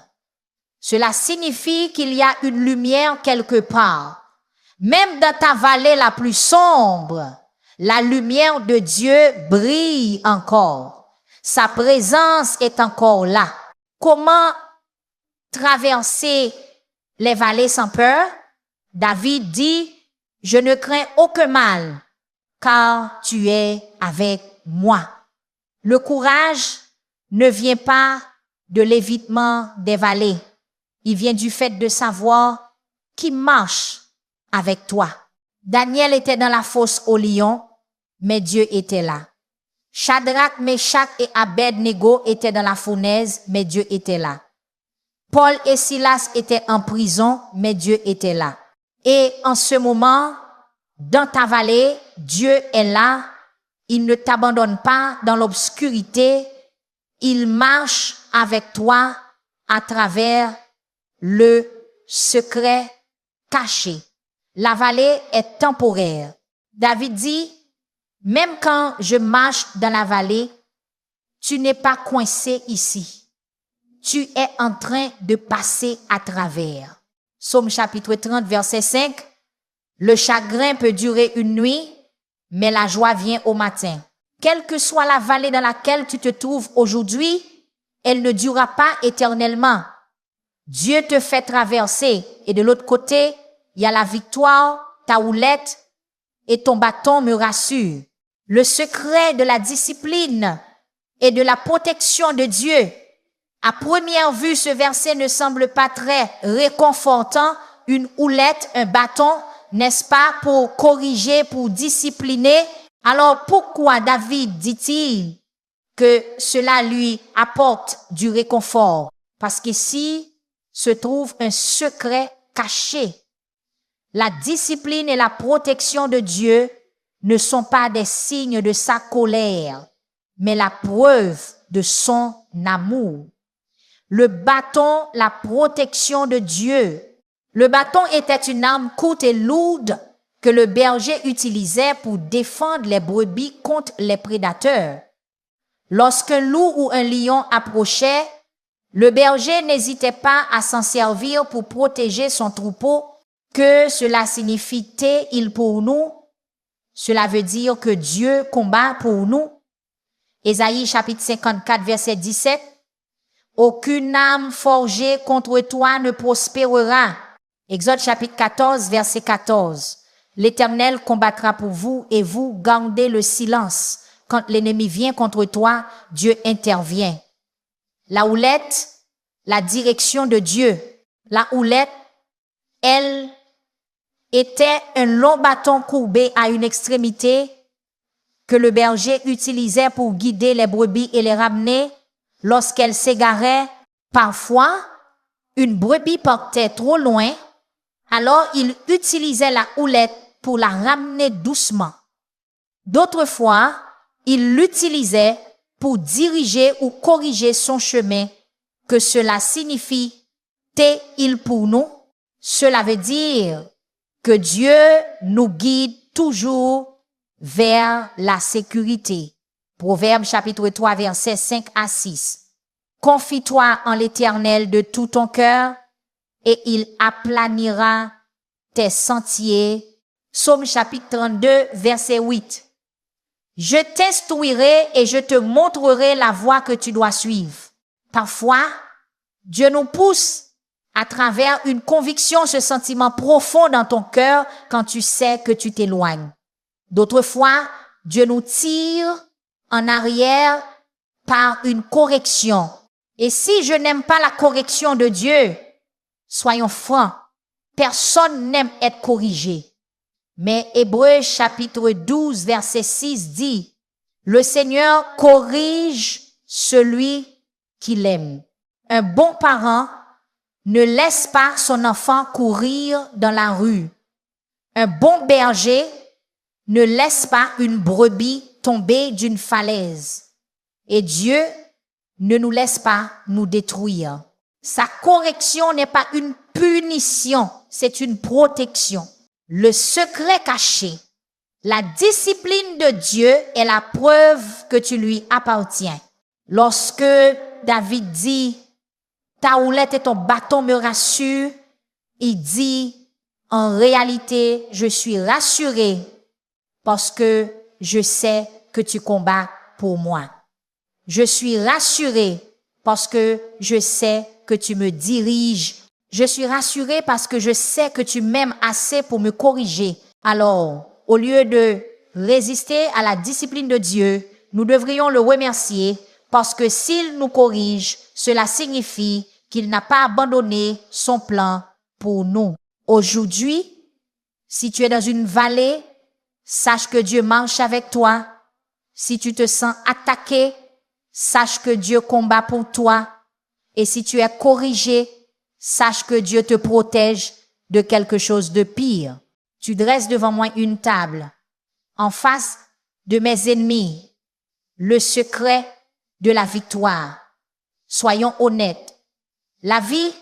cela signifie qu'il y a une lumière quelque part. Même dans ta vallée la plus sombre, la lumière de Dieu brille encore. Sa présence est encore là. Comment traverser les vallées sans peur? David dit, « Je ne crains aucun mal, car tu es avec moi. » Le courage ne vient pas de l'évitement des vallées. Il vient du fait de savoir qui marche avec toi. Daniel était dans la fosse au lion, mais Dieu était là. Shadrach, Meshach et Abed-Nego étaient dans la fournaise, mais Dieu était là. Paul et Silas étaient en prison, mais Dieu était là. Et en ce moment, dans ta vallée, Dieu est là. Il ne t'abandonne pas dans l'obscurité. Il marche avec toi à travers le secret caché. La vallée est temporaire. David dit, même quand je marche dans la vallée, tu n'es pas coincé ici. Tu es en train de passer à travers. Psaume chapitre 30, verset 5. Le chagrin peut durer une nuit, mais la joie vient au matin. Quelle que soit la vallée dans laquelle tu te trouves aujourd'hui, elle ne durera pas éternellement. Dieu te fait traverser et de l'autre côté, il y a la victoire, ta houlette et ton bâton me rassure. Le secret de la discipline et de la protection de Dieu. À première vue, ce verset ne semble pas très réconfortant. Une houlette, un bâton, n'est-ce pas, pour corriger, pour discipliner. Alors pourquoi David dit-il que cela lui apporte du réconfort? Parce qu'ici se trouve un secret caché. La discipline et la protection de Dieu ne sont pas des signes de sa colère, mais la preuve de son amour. Le bâton, la protection de Dieu. Le bâton était une arme courte et lourde que le berger utilisait pour défendre les brebis contre les prédateurs. Lorsqu'un loup ou un lion approchait, le berger n'hésitait pas à s'en servir pour protéger son troupeau. Que cela signifie-t-il pour nous? Cela veut dire que Dieu combat pour nous. Ésaïe chapitre 54, verset 17. Aucune âme forgée contre toi ne prospérera. Exode chapitre 14, verset 14. L'Éternel combattra pour vous et vous gardez le silence. Quand l'ennemi vient contre toi, Dieu intervient. La houlette, la direction de Dieu. La houlette, elle était un long bâton courbé à une extrémité que le berger utilisait pour guider les brebis et les ramener lorsqu'elles s'égaraient Parfois, une brebis partait trop loin, alors il utilisait la houlette pour la ramener doucement. D'autres fois, il l'utilisait pour diriger ou corriger son chemin, que cela signifie « T-il pour nous ». Cela veut dire que Dieu nous guide toujours vers la sécurité. Proverbe chapitre 3, versets 5 à 6. Confie-toi en l'Éternel de tout ton cœur et il aplanira tes sentiers. Psaume chapitre 32, verset 8. Je t'instruirai et je te montrerai la voie que tu dois suivre. Parfois, Dieu nous pousse à travers une conviction, ce sentiment profond dans ton cœur quand tu sais que tu t'éloignes. D'autres fois, Dieu nous tire en arrière par une correction. Et si je n'aime pas la correction de Dieu, soyons francs, personne n'aime être corrigé. Mais Hébreux chapitre 12 verset 6 dit, le Seigneur corrige celui qui l'aime. Un bon parent ne laisse pas son enfant courir dans la rue. Un bon berger ne laisse pas une brebis tomber d'une falaise. Et Dieu ne nous laisse pas nous détruire. Sa correction n'est pas une punition, c'est une protection. Le secret caché, la discipline de Dieu est la preuve que tu lui appartiens. Lorsque David dit, ta houlette et ton bâton me rassurent, il dit, en réalité, je suis rassuré parce que je sais que tu combats pour moi. Je suis rassuré parce que je sais que tu me diriges. Je suis rassuré parce que je sais que tu m'aimes assez pour me corriger. Alors, au lieu de résister à la discipline de Dieu, nous devrions le remercier parce que s'il nous corrige, cela signifie qu'il n'a pas abandonné son plan pour nous. Aujourd'hui, si tu es dans une vallée, sache que Dieu marche avec toi. Si tu te sens attaqué, sache que Dieu combat pour toi. Et si tu es corrigé, sache que Dieu te protège de quelque chose de pire. Tu dresses devant moi une table, en face de mes ennemis, le secret de la victoire. Soyons honnêtes. La vie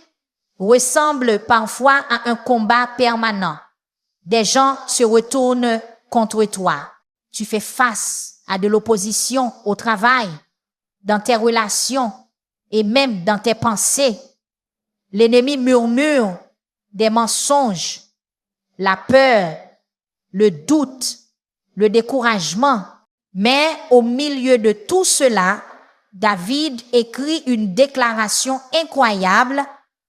ressemble parfois à un combat permanent. Des gens se retournent contre toi. Tu fais face à de l'opposition au travail, dans tes relations et même dans tes pensées. L'ennemi murmure des mensonges, la peur, le doute, le découragement. Mais au milieu de tout cela, David écrit une déclaration incroyable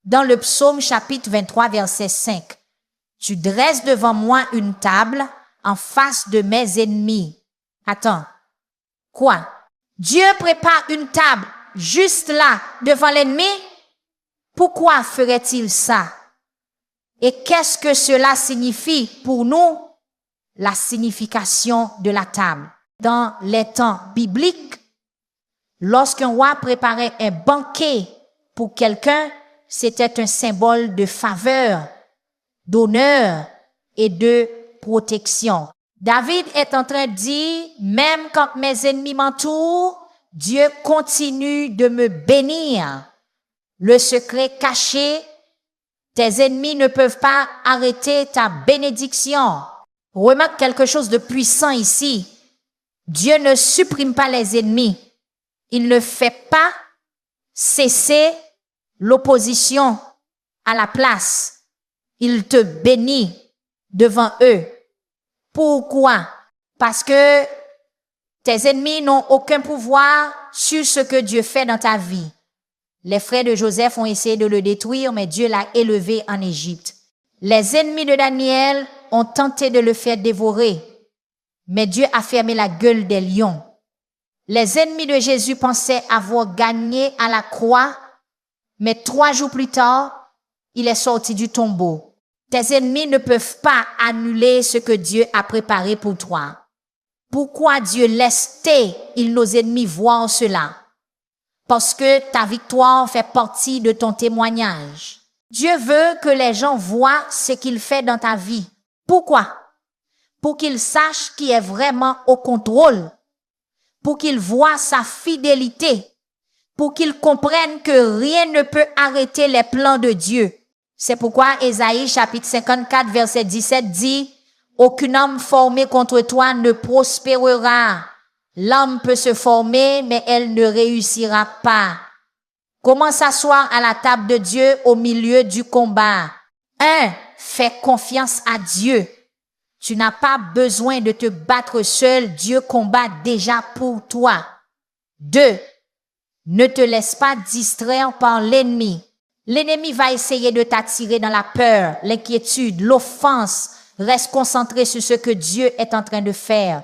dans le psaume chapitre 23 verset 5. Tu dresses devant moi une table en face de mes ennemis. Attends. Quoi? Dieu prépare une table juste là devant l'ennemi? Pourquoi ferait-il ça? Et qu'est-ce que cela signifie pour nous? La signification de la table. Dans les temps bibliques, lorsqu'un roi préparait un banquet pour quelqu'un, c'était un symbole de faveur, d'honneur et de protection. David est en train de dire, même quand mes ennemis m'entourent, Dieu continue de me bénir. Le secret caché, tes ennemis ne peuvent pas arrêter ta bénédiction. Remarque quelque chose de puissant ici. Dieu ne supprime pas les ennemis. Il ne fait pas cesser l'opposition à la place. Il te bénit devant eux. Pourquoi? Parce que tes ennemis n'ont aucun pouvoir sur ce que Dieu fait dans ta vie. Les frères de Joseph ont essayé de le détruire, mais Dieu l'a élevé en Égypte. Les ennemis de Daniel ont tenté de le faire dévorer, mais Dieu a fermé la gueule des lions. Les ennemis de Jésus pensaient avoir gagné à la croix, mais 3 jours plus tard, il est sorti du tombeau. Tes ennemis ne peuvent pas annuler ce que Dieu a préparé pour toi. Pourquoi Dieu laisse nos ennemis voir cela? parce que ta victoire fait partie de ton témoignage. Dieu veut que les gens voient ce qu'il fait dans ta vie. Pourquoi? Pour qu'ils sachent qui est vraiment au contrôle, pour qu'ils voient sa fidélité, pour qu'ils comprennent que rien ne peut arrêter les plans de Dieu. C'est pourquoi Ésaïe chapitre 54 verset 17 dit « Aucun homme formé contre toi ne prospérera. L'homme peut se former, mais elle ne réussira pas. » Comment s'asseoir à la table de Dieu au milieu du combat? 1. Fais confiance à Dieu. Tu n'as pas besoin de te battre seul, Dieu combat déjà pour toi. 2. Ne te laisse pas distraire par l'ennemi. L'ennemi va essayer de t'attirer dans la peur, l'inquiétude, l'offense. Reste concentré sur ce que Dieu est en train de faire.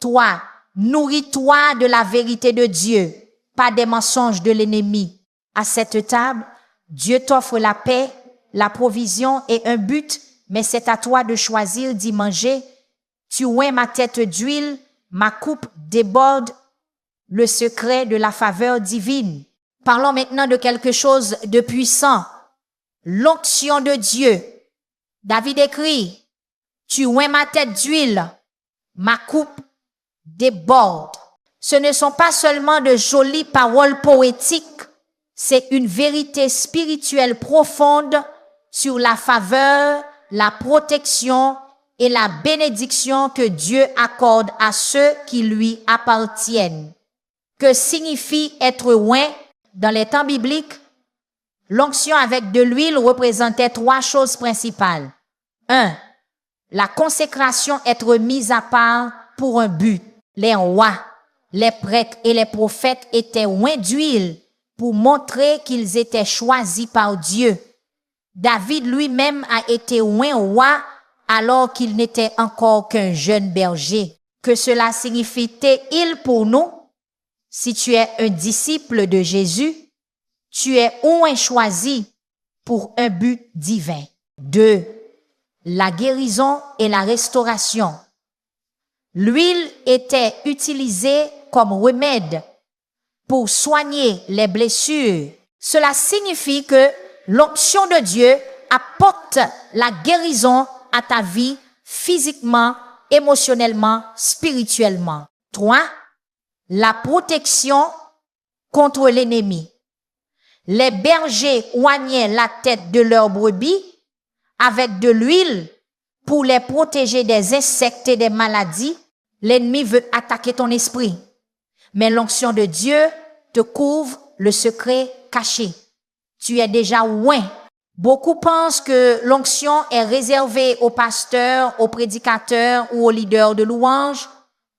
3. Nourris-toi de la vérité de Dieu, pas des mensonges de l'ennemi. À cette table, Dieu t'offre la paix, la provision et un but, mais c'est à toi de choisir d'y manger. Tu oins ma tête d'huile, ma coupe déborde, le secret de la faveur divine. Parlons maintenant de quelque chose de puissant. L'onction de Dieu. David écrit, tu oins ma tête d'huile, ma coupe déborde. Ce ne sont pas seulement de jolies paroles poétiques, c'est une vérité spirituelle profonde sur la faveur, la protection et la bénédiction que Dieu accorde à ceux qui lui appartiennent. Que signifie être oint? Dans les temps bibliques, l'onction avec de l'huile représentait 3 choses principales. 1. La consécration, être mise à part pour un but. Les rois, les prêtres et les prophètes étaient oints d'huile pour montrer qu'ils étaient choisis par Dieu. David lui-même a été oint roi alors qu'il n'était encore qu'un jeune berger. Que cela signifie-t-il pour nous? Si tu es un disciple de Jésus, tu es oint choisi pour un but divin. 2. La guérison et la restauration. L'huile était utilisée comme remède pour soigner les blessures. Cela signifie que l'onction de Dieu apporte la guérison à ta vie physiquement, émotionnellement, spirituellement. 3. La protection contre l'ennemi. Les bergers oignaient la tête de leurs brebis avec de l'huile pour les protéger des insectes et des maladies. L'ennemi veut attaquer ton esprit, mais l'onction de Dieu te couvre le secret caché. Tu es déjà oint. Beaucoup pensent que l'onction est réservée aux pasteurs, aux prédicateurs ou aux leaders de louanges,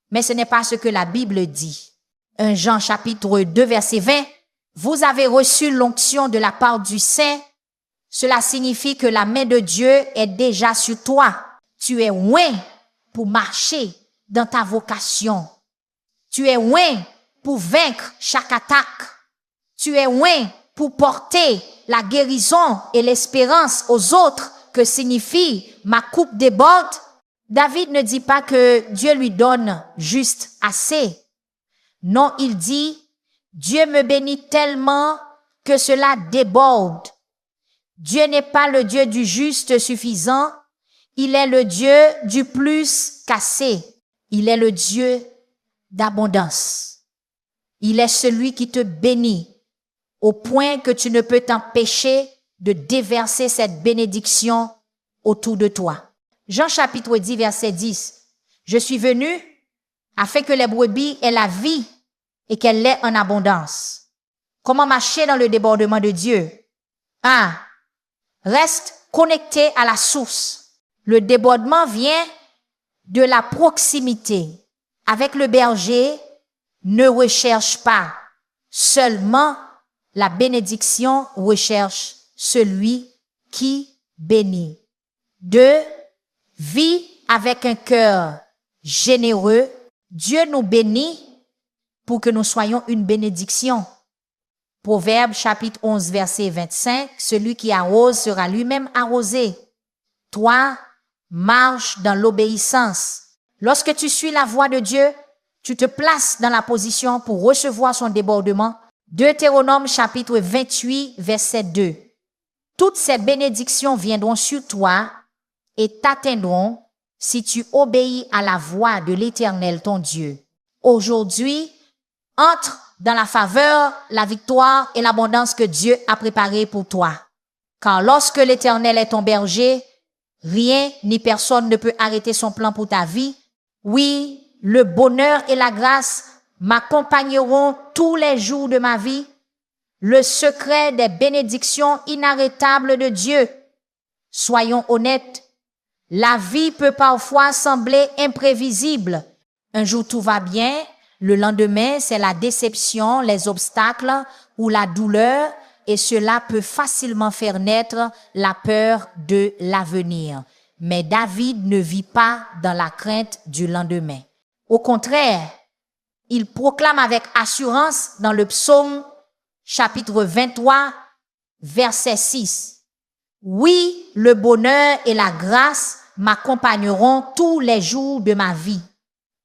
mais ce n'est pas ce que la Bible dit. 1 Jean chapitre 2 verset 20, vous avez reçu l'onction de la part du Saint. Cela signifie que la main de Dieu est déjà sur toi. Tu es oint pour marcher dans ta vocation. Tu es oint pour vaincre chaque attaque. Tu es oint pour porter la guérison et l'espérance aux autres que signifie ma coupe déborde. David ne dit pas que Dieu lui donne juste assez. Non, il dit, Dieu me bénit tellement que cela déborde. Dieu n'est pas le Dieu du juste suffisant, il est le Dieu du plus qu'assez. Il est le Dieu d'abondance. Il est celui qui te bénit au point que tu ne peux t'empêcher de déverser cette bénédiction autour de toi. Jean chapitre 10 verset 10. Je suis venu afin que les brebis aient la vie et qu'elle l'ait en abondance. Comment marcher dans le débordement de Dieu? 1. Reste connecté à la source. Le débordement vient de la proximité. Avec le berger, ne recherche pas seulement la bénédiction, recherche celui qui bénit. 2. Vis avec un cœur généreux. Dieu nous bénit pour que nous soyons une bénédiction. Proverbe chapitre 11 verset 25, celui qui arrose sera lui-même arrosé. 3. Marche dans l'obéissance. Lorsque tu suis la voie de Dieu, tu te places dans la position pour recevoir son débordement. Deutéronome chapitre 28, verset 2. Toutes ces bénédictions viendront sur toi et t'atteindront si tu obéis à la voix de l'Éternel ton Dieu. Aujourd'hui, entre dans la faveur, la victoire et l'abondance que Dieu a préparée pour toi. Car lorsque l'Éternel est ton berger, rien ni personne ne peut arrêter son plan pour ta vie. Oui, le bonheur et la grâce m'accompagneront tous les jours de ma vie. Le secret des bénédictions inarrêtables de Dieu. Soyons honnêtes, la vie peut parfois sembler imprévisible. Un jour tout va bien, le lendemain c'est la déception, les obstacles ou la douleur, et cela peut facilement faire naître la peur de l'avenir. Mais David ne vit pas dans la crainte du lendemain. Au contraire, il proclame avec assurance dans le psaume chapitre 23, verset 6. Oui, le bonheur et la grâce m'accompagneront tous les jours de ma vie.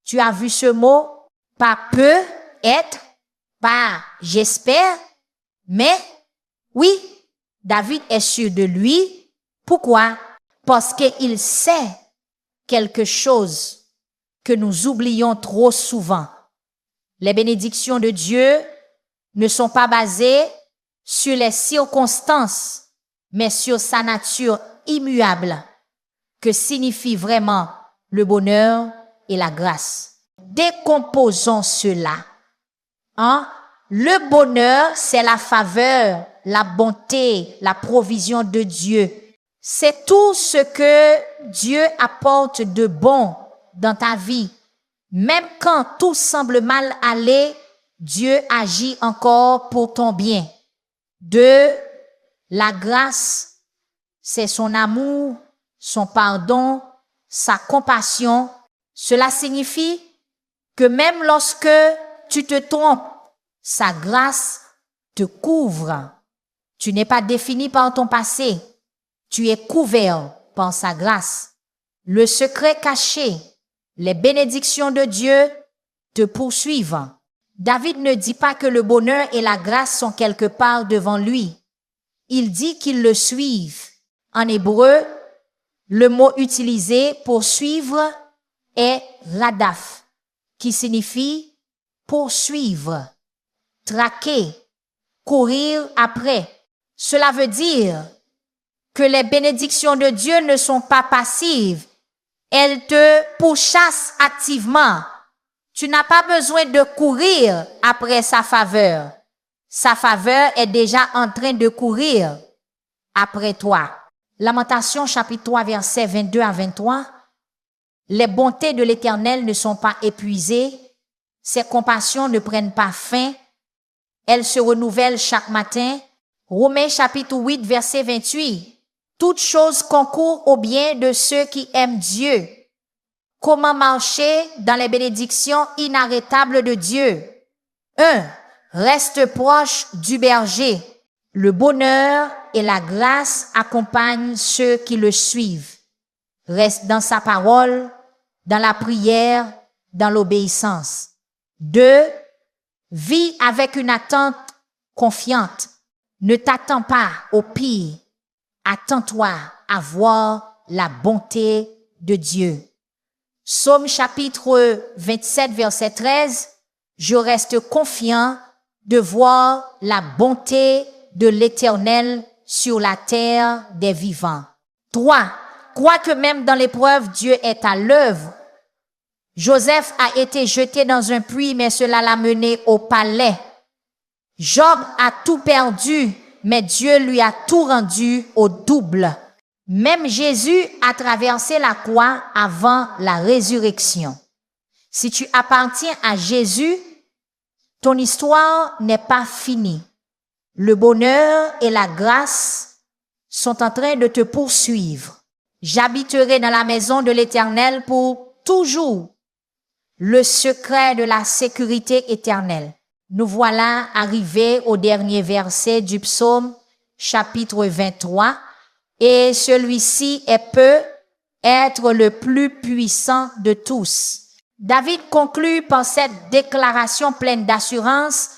Tu as vu ce mot? Pas peut être, pas j'espère, mais oui, David est sûr de lui. Pourquoi? Parce qu'il sait quelque chose que nous oublions trop souvent. Les bénédictions de Dieu ne sont pas basées sur les circonstances, mais sur sa nature immuable, que signifie vraiment le bonheur et la grâce. Décomposons cela. Le bonheur, c'est la faveur, la bonté, la provision de Dieu. C'est tout ce que Dieu apporte de bon dans ta vie. Même quand tout semble mal aller, Dieu agit encore pour ton bien. La grâce, c'est son amour, son pardon, sa compassion. Cela signifie que même lorsque tu te trompes, sa grâce te couvre. Tu n'es pas défini par ton passé. Tu es couvert par sa grâce. Le secret caché, les bénédictions de Dieu te poursuivent. David ne dit pas que le bonheur et la grâce sont quelque part devant lui. Il dit qu'ils le suivent. En hébreu, le mot utilisé pour suivre est radaf, qui signifie poursuivre, traquer, courir après. Cela veut dire que les bénédictions de Dieu ne sont pas passives. Elles te pourchassent activement. Tu n'as pas besoin de courir après sa faveur. Sa faveur est déjà en train de courir après toi. Lamentation chapitre 3 versets 22 à 23. Les bontés de l'Éternel ne sont pas épuisées. Ses compassions ne prennent pas fin. Elles se renouvellent chaque matin. Romains chapitre 8 verset 28. Toutes choses concourent au bien de ceux qui aiment Dieu. Comment marcher dans les bénédictions inarrêtables de Dieu? 1. Reste proche du berger. Le bonheur et la grâce accompagnent ceux qui le suivent. Reste dans sa parole, dans la prière, dans l'obéissance. 2. Vis avec une attente confiante. Ne t'attends pas au pire. Attends-toi à voir la bonté de Dieu. Psaume chapitre 27, verset 13. Je reste confiant de voir la bonté de l'Éternel sur la terre des vivants. 3. Crois que même dans l'épreuve, Dieu est à l'œuvre. Joseph a été jeté dans un puits, mais cela l'a mené au palais. Job a tout perdu, mais Dieu lui a tout rendu au double. Même Jésus a traversé la croix avant la résurrection. Si tu appartiens à Jésus, ton histoire n'est pas finie. Le bonheur et la grâce sont en train de te poursuivre. J'habiterai dans la maison de l'Éternel pour toujours. Le secret de la sécurité éternelle. Nous voilà arrivés au dernier verset du psaume, chapitre 23, et celui-ci peut être le plus puissant de tous. David conclut par cette déclaration pleine d'assurance: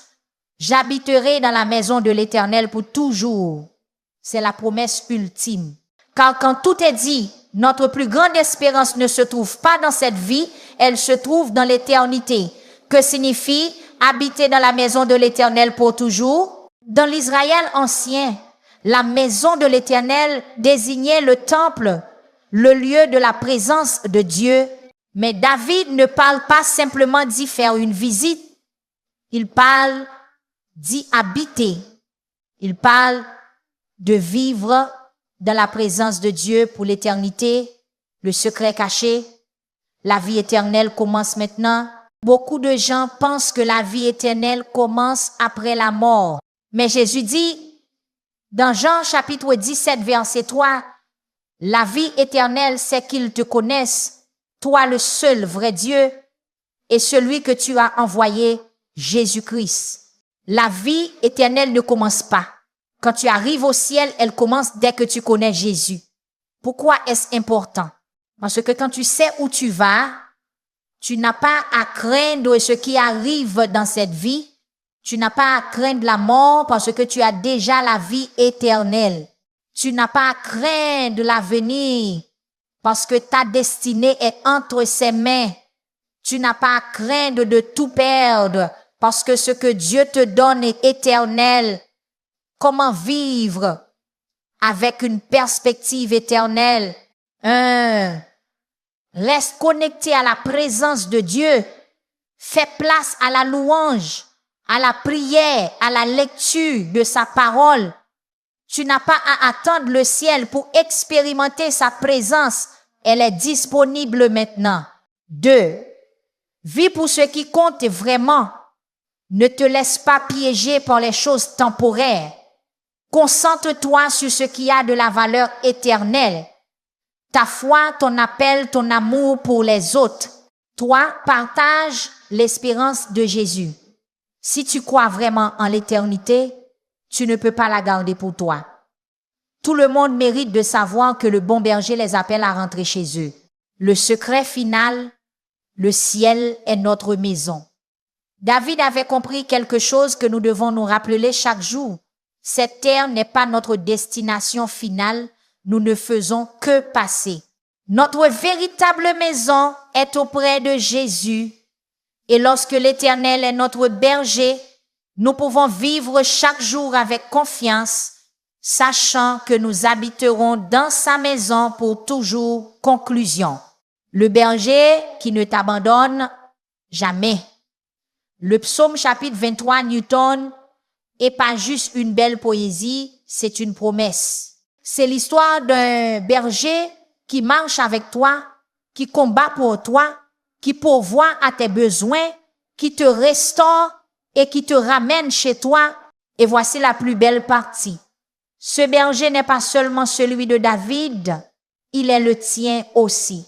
J'habiterai dans la maison de l'Éternel pour toujours. C'est la promesse ultime. Car quand tout est dit, notre plus grande espérance ne se trouve pas dans cette vie, elle se trouve dans l'éternité. Que signifie habiter dans la maison de l'Éternel pour toujours? Dans l'Israël ancien, la maison de l'Éternel désignait le temple, le lieu de la présence de Dieu. Mais David ne parle pas simplement d'y faire une visite. Il parle d'y habiter. Il parle de vivre dans la présence de Dieu pour l'éternité, le secret caché. La vie éternelle commence maintenant. Beaucoup de gens pensent que la vie éternelle commence après la mort. Mais Jésus dit, dans Jean chapitre 17, verset 3, la vie éternelle, c'est qu'ils te connaissent, toi le seul vrai Dieu, et celui que tu as envoyé, Jésus-Christ. La vie éternelle ne commence pas. Quand tu arrives au ciel, elle commence dès que tu connais Jésus. Pourquoi est-ce important? Parce que quand tu sais où tu vas, tu n'as pas à craindre ce qui arrive dans cette vie. Tu n'as pas à craindre la mort parce que tu as déjà la vie éternelle. Tu n'as pas à craindre l'avenir parce que ta destinée est entre ses mains. Tu n'as pas à craindre de tout perdre parce que ce que Dieu te donne est éternel. Comment vivre avec une perspective éternelle? Reste connecté à la présence de Dieu. Fais place à la louange, à la prière, à la lecture de sa parole. Tu n'as pas à attendre le ciel pour expérimenter sa présence. Elle est disponible maintenant. 2. Vis pour ce qui compte vraiment. Ne te laisse pas piéger par les choses temporaires. Concentre-toi sur ce qui a de la valeur éternelle. Ta foi, ton appel, ton amour pour les autres. Toi, partage l'espérance de Jésus. Si tu crois vraiment en l'éternité, tu ne peux pas la garder pour toi. Tout le monde mérite de savoir que le bon berger les appelle à rentrer chez eux. Le secret final, le ciel est notre maison. David avait compris quelque chose que nous devons nous rappeler chaque jour. Cette terre n'est pas notre destination finale, nous ne faisons que passer. Notre véritable maison est auprès de Jésus. Et lorsque l'Éternel est notre berger, nous pouvons vivre chaque jour avec confiance, sachant que nous habiterons dans sa maison pour toujours. Conclusion. Le berger qui ne t'abandonne jamais. Le psaume chapitre 23, Newton, est pas juste une belle poésie, c'est une promesse. C'est l'histoire d'un berger qui marche avec toi, qui combat pour toi, qui pourvoit à tes besoins, qui te restaure et qui te ramène chez toi. Et voici la plus belle partie. Ce berger n'est pas seulement celui de David, il est le tien aussi.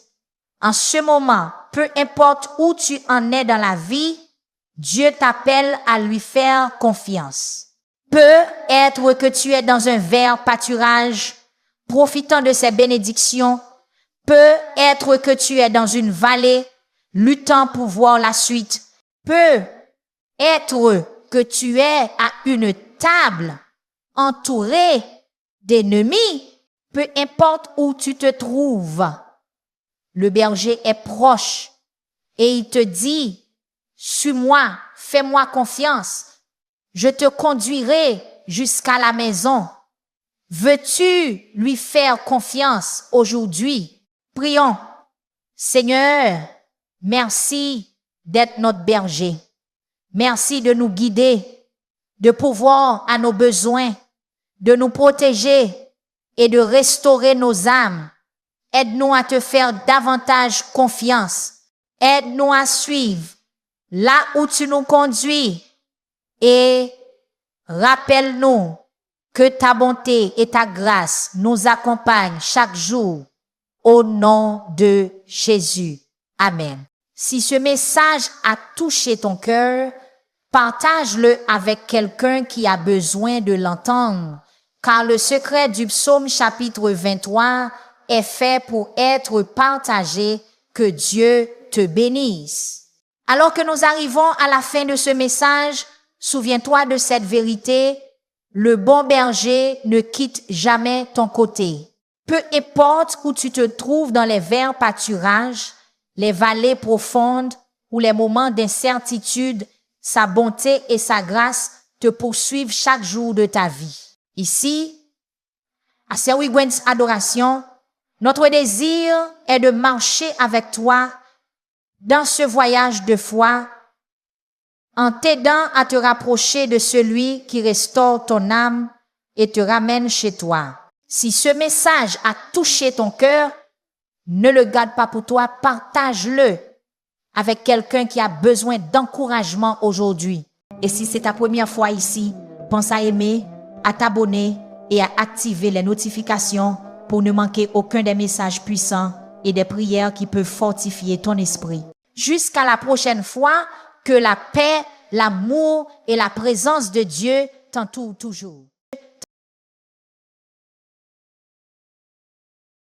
En ce moment, peu importe où tu en es dans la vie, Dieu t'appelle à lui faire confiance. Peut être que tu es dans un vert pâturage, profitant de ses bénédictions. Peut être que tu es dans une vallée, luttant pour voir la suite. Peut être que tu es à une table, entouré d'ennemis. Peu importe où tu te trouves, le berger est proche et il te dit, suis-moi, fais-moi confiance. Je te conduirai jusqu'à la maison. Veux-tu lui faire confiance aujourd'hui? Prions. Seigneur, merci d'être notre berger. Merci de nous guider, de pourvoir à nos besoins, de nous protéger et de restaurer nos âmes. Aide-nous à te faire davantage confiance. Aide-nous à suivre là où tu nous conduis et rappelle-nous que ta bonté et ta grâce nous accompagnent chaque jour. Au nom de Jésus. Amen. Si ce message a touché ton cœur, partage-le avec quelqu'un qui a besoin de l'entendre, car le secret du psaume chapitre 23 est fait pour être partagé. Que Dieu te bénisse. Alors que nous arrivons à la fin de ce message, Souviens-toi de cette vérité. Le bon berger ne quitte jamais ton côté. Peu importe où tu te trouves dans les verts pâturages, les vallées profondes ou les moments d'incertitude, sa bonté et sa grâce te poursuivent chaque jour de ta vie. Ici, à Serwigwens Adoration, notre désir est de marcher avec toi dans ce voyage de foi en t'aidant à te rapprocher de celui qui restaure ton âme et te ramène chez toi. Si ce message a touché ton cœur, ne le garde pas pour toi, partage-le avec quelqu'un qui a besoin d'encouragement aujourd'hui. Et si c'est ta première fois ici, pense à aimer, à t'abonner et à activer les notifications pour ne manquer aucun des messages puissants et des prières qui peuvent fortifier ton esprit. Jusqu'à la prochaine fois, que la paix, l'amour et la présence de Dieu t'entourent toujours.